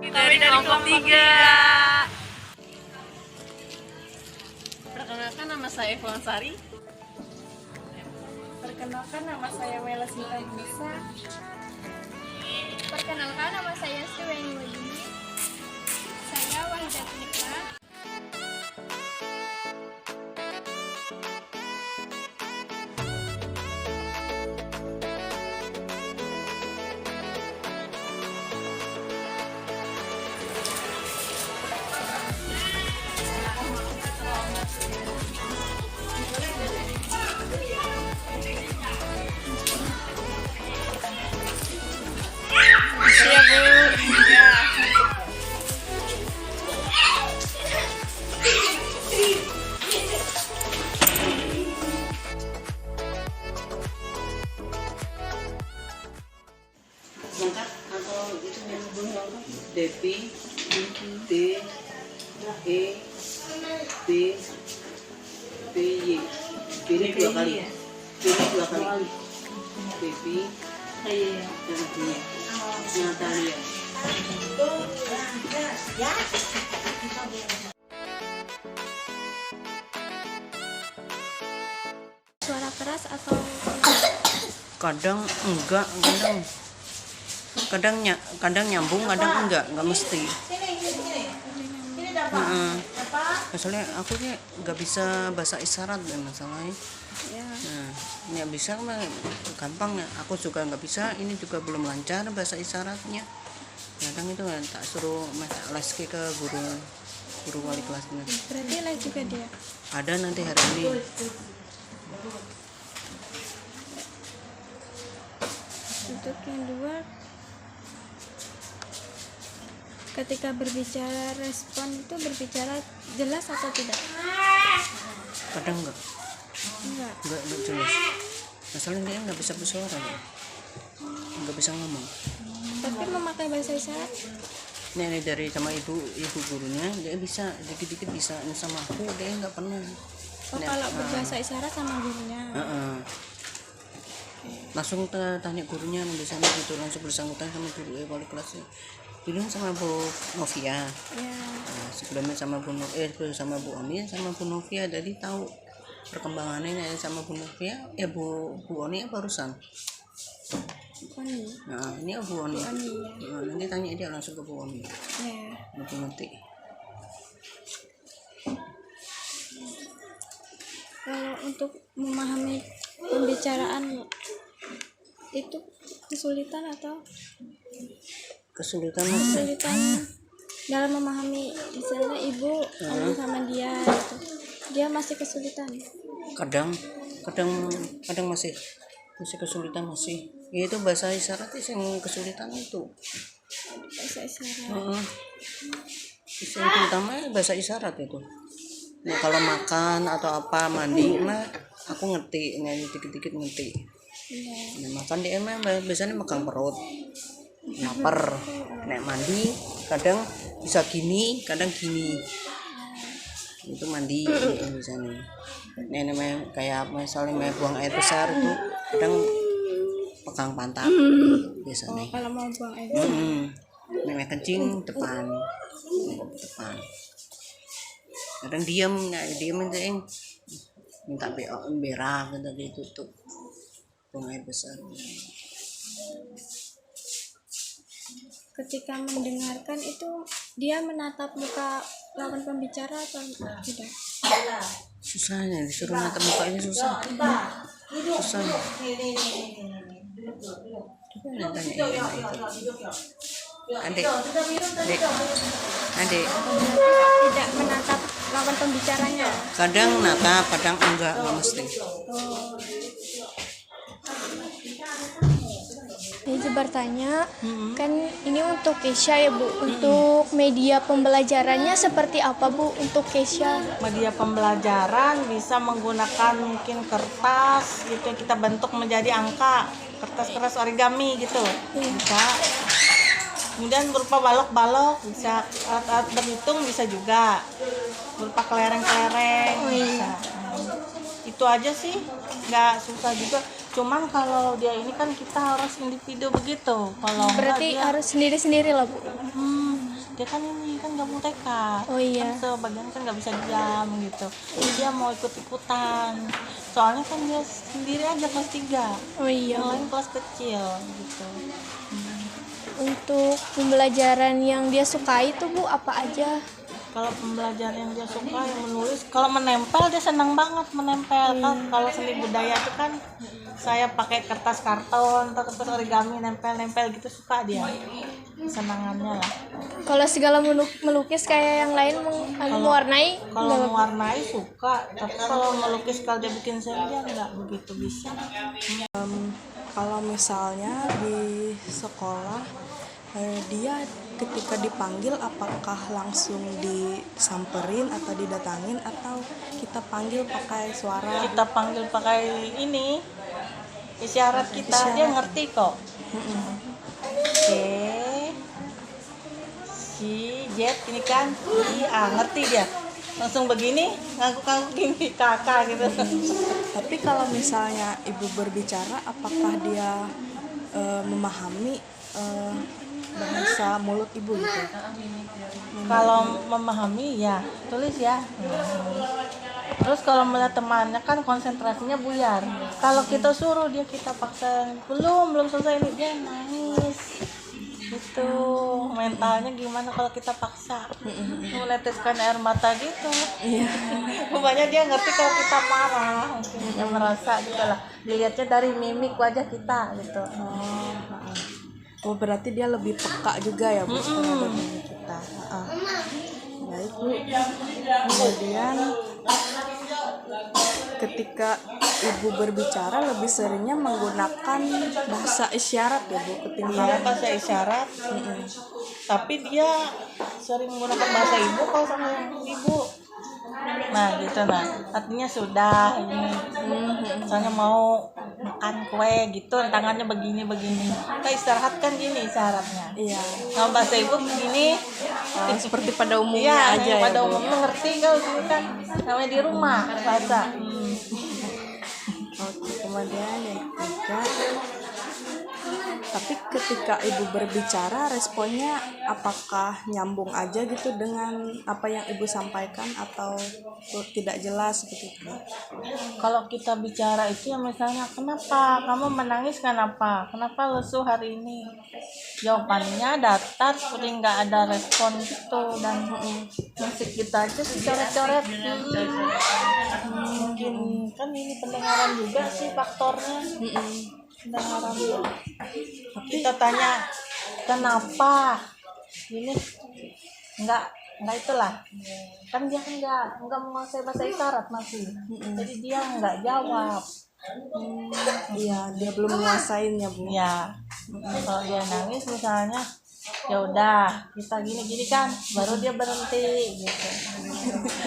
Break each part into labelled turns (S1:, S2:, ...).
S1: dari kelompok 3. Perkenalkan, nama saya Evan Sari.
S2: Perkenalkan, nama saya Mela Sinta Bisa.
S3: Perkenalkan, nama saya Suweni Wadini. Saya Wahidat Nikma.
S1: Iya, Bu. Ya.
S4: Lengkap atau itu yang bunyi DP, D, E, B, Y. B ini 2 kali. B ini 2 kali. DP, dan B. Natalia.
S3: Suara keras atau
S4: Kadang enggak, kadang nyambung, kadang enggak mesti. Soalnya aku nih nggak bisa bahasa isyarat ya masalahnya.
S3: ya?
S4: Nah, nggak bisa mah gampang ya. Aku juga nggak bisa, ini juga belum lancar bahasa isyaratnya. Kadang itu kan tak suruh les ke guru wali kelasnya.
S3: Berarti les juga dia.
S4: Ada nanti hari ini.
S3: Untuk yang dua, ketika berbicara respon itu berbicara jelas atau tidak?
S4: Kadang enggak
S3: Enggak.
S4: jelas. Masalahnya dia nggak bisa bersuara, nggak bisa ngomong.
S3: Tapi memakai bahasa isyarat.
S4: Ini dari sama ibu gurunya, dia bisa dikit-dikit bisa. Ini sama aku dia nggak pernah.
S3: Oh, kalau berbahasa isyarat sama gurunya.
S4: Langsung tanya gurunya di sana gitu, langsung bersangkutan sama guru wali kelasnya. Dulu sama Bu Novia.
S3: Ya.
S4: Nah, sebelumnya sama sama Bu Oni sama Bu Novia, jadi tahu perkembangannya sama Bu Novia. Bu Oni barusan.
S3: Oni.
S4: Nah, ini Bu Oni.
S3: Oni, ya.
S4: Nah, nanti tanya dia langsung ke Bu Oni.
S3: Ya.
S4: Nanti.
S3: Kalau untuk memahami pembicaraan itu kesulitan
S4: Kesulitan
S3: dalam memahami, misalnya ibu ngomong sama dia gitu. Dia masih kesulitan.
S4: kadang masih kesulitan masih. Ya, itu bahasa isyarat yang kesulitan itu.
S3: Bahasa isyarat.
S4: Yang terutama bahasa isyarat itu. Nah, kalau makan atau apa mandi mah aku ngerti, dikit-dikit ngerti.
S3: Iya.
S4: Nah, makan dia mah biasanya megang perut, lapar. Nek mandi kadang bisa gini, kadang gini. Itu mandi biasanya. Nek namanya kayak misalnya buang air besar itu kadang pegang pantat biasanya.
S3: Oh, kalau mau buang air.
S4: Nek kencing depan. Kadang diam itu yang minta berak gitu ditutup buang air besar.
S3: Ketika mendengarkan itu dia menatap muka lawan pembicara atau tidak?
S4: Susahnya disuruh natap muka ini susah. Adik
S3: Tidak menatap lawan pembicaranya.
S4: kadang natap, kadang enggak mesti.
S5: Izin bertanya, kan ini untuk Kesha ya Bu, untuk media pembelajarannya seperti apa Bu untuk Kesha?
S1: Media pembelajaran bisa menggunakan mungkin kertas gitu, kita bentuk menjadi angka, kertas origami gitu. Bisa. Kemudian berupa balok-balok, bisa alat-alat berhitung bisa juga. Berupa kelereng-kelereng bisa. Itu aja sih, nggak susah juga. Cuman kalau dia ini kan kita harus individu begitu. Kalau
S5: Berarti
S1: enggak,
S5: harus sendiri-sendiri lah Bu.
S1: dia kan ini kan gabung TK.
S5: Oh iya.
S1: Kan sebagian kan nggak bisa diam gitu. Jadi dia mau ikut-ikutan. Soalnya kan dia sendiri aja kelas 3.
S5: Oh iya.
S1: Yang lain kelas kecil gitu.
S5: Untuk pembelajaran yang dia sukai tuh Bu apa aja?
S1: Kalau pembelajaran yang dia suka yang menulis, kalau menempel dia senang banget menempel. Kan kalau seni budaya itu kan saya pakai kertas karton atau kertas origami nempel-nempel gitu, suka dia. Senangannya lah.
S5: Kalau segala melukis kayak yang lain mewarnai
S1: Kalau mewarnai suka, tapi kalau melukis kalau dia bikin sendiri dia nggak begitu bisa.
S6: Kalau misalnya di sekolah dia ketika dipanggil apakah langsung disamperin atau didatangin atau kita panggil pakai suara?
S1: Kita panggil pakai ini isyarat kita, dia ngerti kok. Oke, si Jet ini kan ngerti dia, langsung begini ngangguk-ngangguk gini kakak gitu.
S6: Tapi kalau misalnya ibu berbicara apakah dia memahami bahasa mulut ibu gitu?
S1: Kalau memahami ya tulis ya. Terus kalau melihat temannya kan konsentrasinya buyar. Kalau kita suruh dia, kita paksa belum selesai ini, dia nangis. Itu mentalnya gimana kalau kita paksa meneteskan air mata gitu. Rupanya dia ngerti kalau kita marah, mungkin dia merasa gitu lah, dilihatnya dari mimik wajah kita gitu.
S6: Oh berarti dia lebih peka juga ya Bu terhadap diri kita. Baik Bu. Kemudian ketika ibu berbicara lebih seringnya menggunakan bahasa isyarat ya Bu ketimbang
S1: Iya, bahasa isyarat. Tapi dia sering menggunakan bahasa ibu kalau sama ibu. Nah gitu, nah artinya sudah ini misalnya mau makan kue gitu, tangannya begini kita istirahat kan gini isyaratnya.
S6: Iya.
S1: Kalau bahasa ibu begini,
S6: Seperti pada umumnya aja ya
S1: pada
S6: Bu.
S1: umumnya ngerti kalau gitu kan, namanya di rumah bahasa.
S6: Oke, kemudian yang ketiga, tapi ketika ibu berbicara responnya apakah nyambung aja gitu dengan apa yang ibu sampaikan atau tidak jelas seperti itu?
S1: Kalau kita bicara itu ya misalnya, kenapa kamu menangis, kenapa lesu hari ini, jawabannya datar seperti nggak ada respon gitu, dan musik kita aja coret-coret. Mungkin kan ini pendengaran juga sih faktornya. Pendengaran juga. Kita tanya kenapa ini, nggak itulah, kan dia nggak menguasai bahasa isyarat masih, jadi dia nggak jawab.
S6: Iya, dia belum menguasainya Bu.
S1: Ya, kalau dia nangis misalnya, ya udah kita gini kan, baru dia berhenti gitu.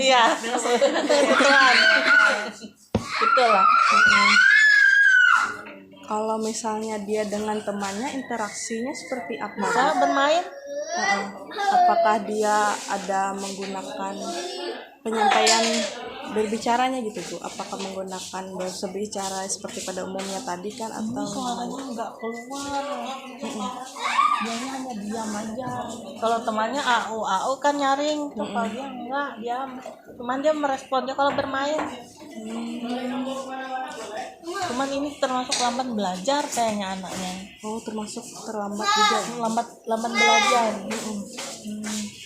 S1: Iya, betulan. Itulah.
S6: Kalau misalnya dia dengan temannya interaksinya seperti apa?
S1: Bisa bermain.
S6: Apakah dia ada menggunakan penyampaian berbicaranya gitu Bu? Apakah menggunakan bahasa berbicara seperti pada umumnya tadi kan atau
S1: Suaranya nggak keluar. Dianya hanya diam aja. Kalau temannya au kan nyaring, kalau dia enggak diam. Cuman dia meresponnya kalau bermain. Cuman ini termasuk lambat belajar kayaknya anaknya.
S6: oh termasuk terlambat juga?
S1: Lambat belajar.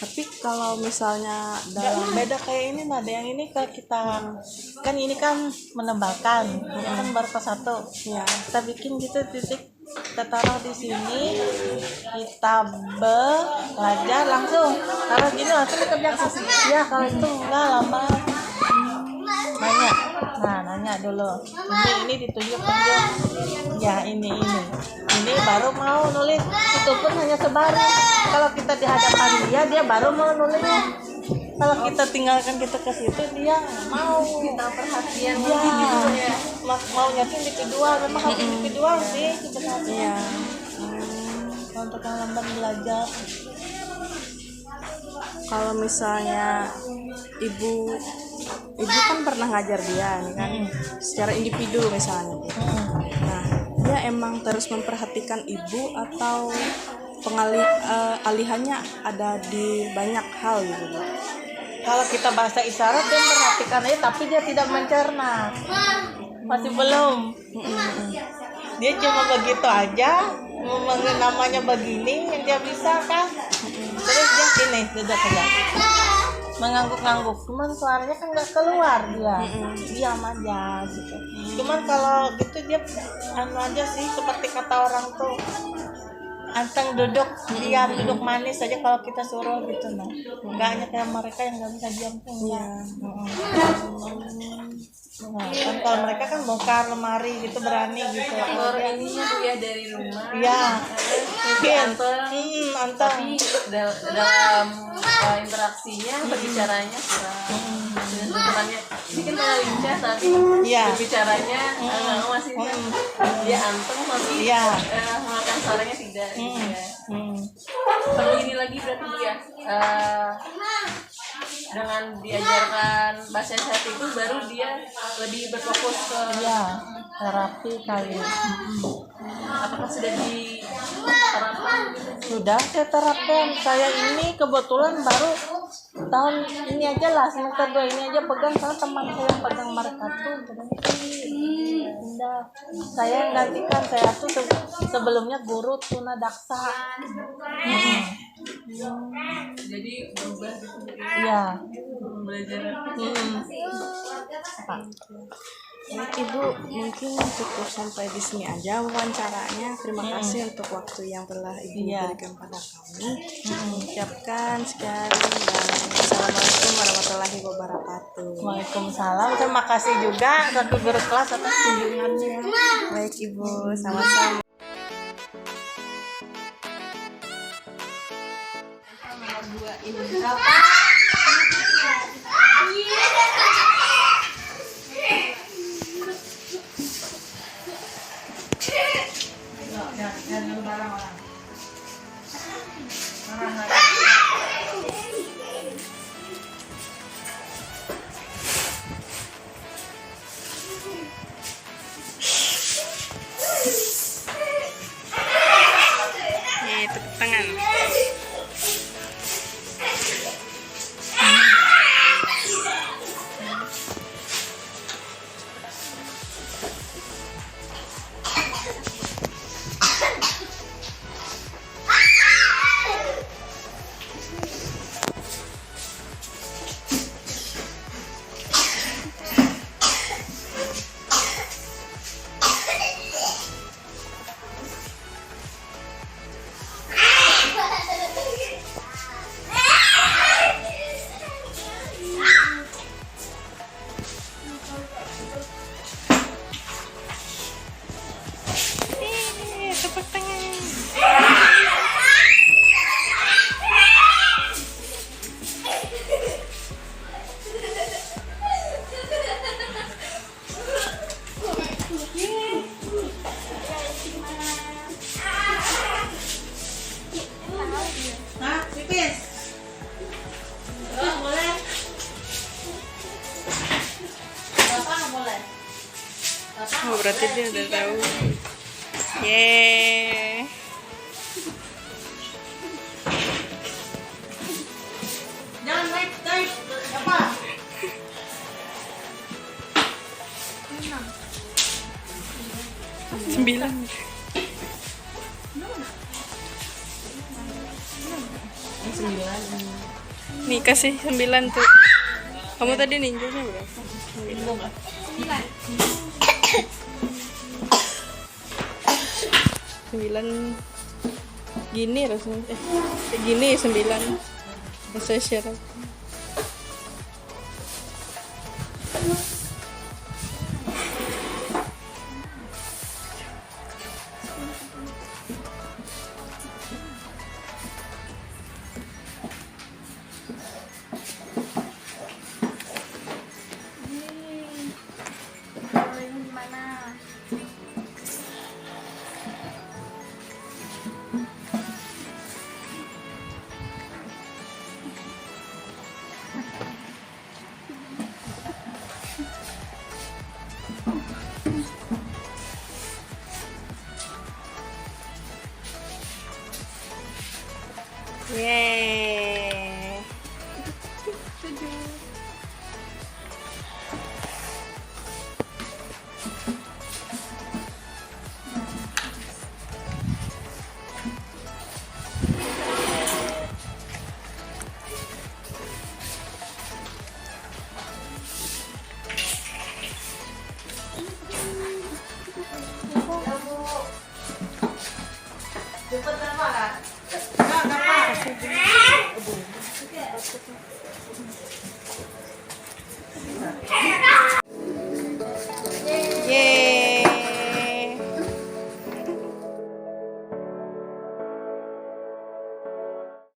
S6: Tapi kalau misalnya
S1: Nggak, beda kayak ini, ada yang ini ke kita kan, ini kan menebalkan, kan baru ke satu.
S6: ya
S1: Kita bikin gitu titik, kita taruh di sini, kita belajar langsung taruh gini langsung dikerjakan. Ya kalau itu enggak lama. Nanya dulu, ini ditunjuk ya, ini baru mau nulis, itu pun hanya sebaris. Kalau kita di hadapan dia baru mau nulis. Kalau kita tinggalkan kita ke situ, dia mau kita perhatian ya. Mau nyatin di kedua, memang harus di kedua sih sebenarnya. Untuk yang lambat belajar.
S6: kalau misalnya ibu kan pernah ngajar dia nih kan secara individu misalnya. Nah dia emang terus memperhatikan ibu atau alihannya ada di banyak hal gitu Bu.
S1: Kalau kita bahasa isyarat dia memperhatikan aja tapi dia tidak mencerna. Masih belum. Dia cuma begitu aja, namanya begini yang dia bisa kan. Terus dia gini, duduk aja. Mengangguk-ngangguk, cuman suaranya kan nggak keluar dia. Diam aja gitu. Cuman kalau gitu dia anu aja sih seperti kata orang tuh. Anteng duduk diam, duduk manis aja kalau kita suruh gitu nah. Nggak hanya kayak mereka yang nggak bisa diam tuh enggak. Nah, kan kalau mereka kan bongkar lemari gitu berani gitu.
S2: Aktor ininya Bu ya dari rumah.
S1: Iya. Mungkin. Anteng.
S2: Tapi dalam interaksinya berbicaranya dengan temannya ini kan kayak lincah tapi
S1: Iya.
S2: berbicaranya masih dia anteng tapi
S1: Iya.
S2: mengeluarkan suaranya tidak gitu ya. Perlu ini lagi berarti dia dengan diajarkan bahasa isyarat itu baru dia lebih berfokus ke
S1: Iya, terapi kali.
S2: apakah sudah diterapkan?
S1: Sudah saya terapkan. Saya ini kebetulan baru tahun ini aja lah, semester 2 ini aja pegang, karena teman saya yang pegang mereka tuh pindah. Saya yang gantikan, saya tuh sebelumnya guru tuna daksa.
S2: Jadi berubah gitu
S1: Iya.
S2: belajar.
S1: Apa?
S6: Ibu mungkin cukup sampai di sini aja wawancaranya. Terima kasih untuk waktu yang telah Ibu
S1: Iya.
S6: berikan pada kami. Ucapkan sekian dan assalamualaikum warahmatullahi wabarakatuh.
S1: Waalaikumsalam. Terima kasih juga satu guru kelas atas kunjungannya.
S6: Baik Ibu, sama-sama. Tepuk tangan. Tepuk tangan.
S1: Hah? Pipis? Boleh? Bapak nggak boleh?
S6: Oh, berarti dia udah tahu. Yeay.
S1: Jangan naik, naik. Bapak.
S6: Sembilan. Nih kasih 9 tuh. Kamu tadi ninjanya berapa? 9 gini rasanya. Gini 9. Saya share.
S3: Yeay.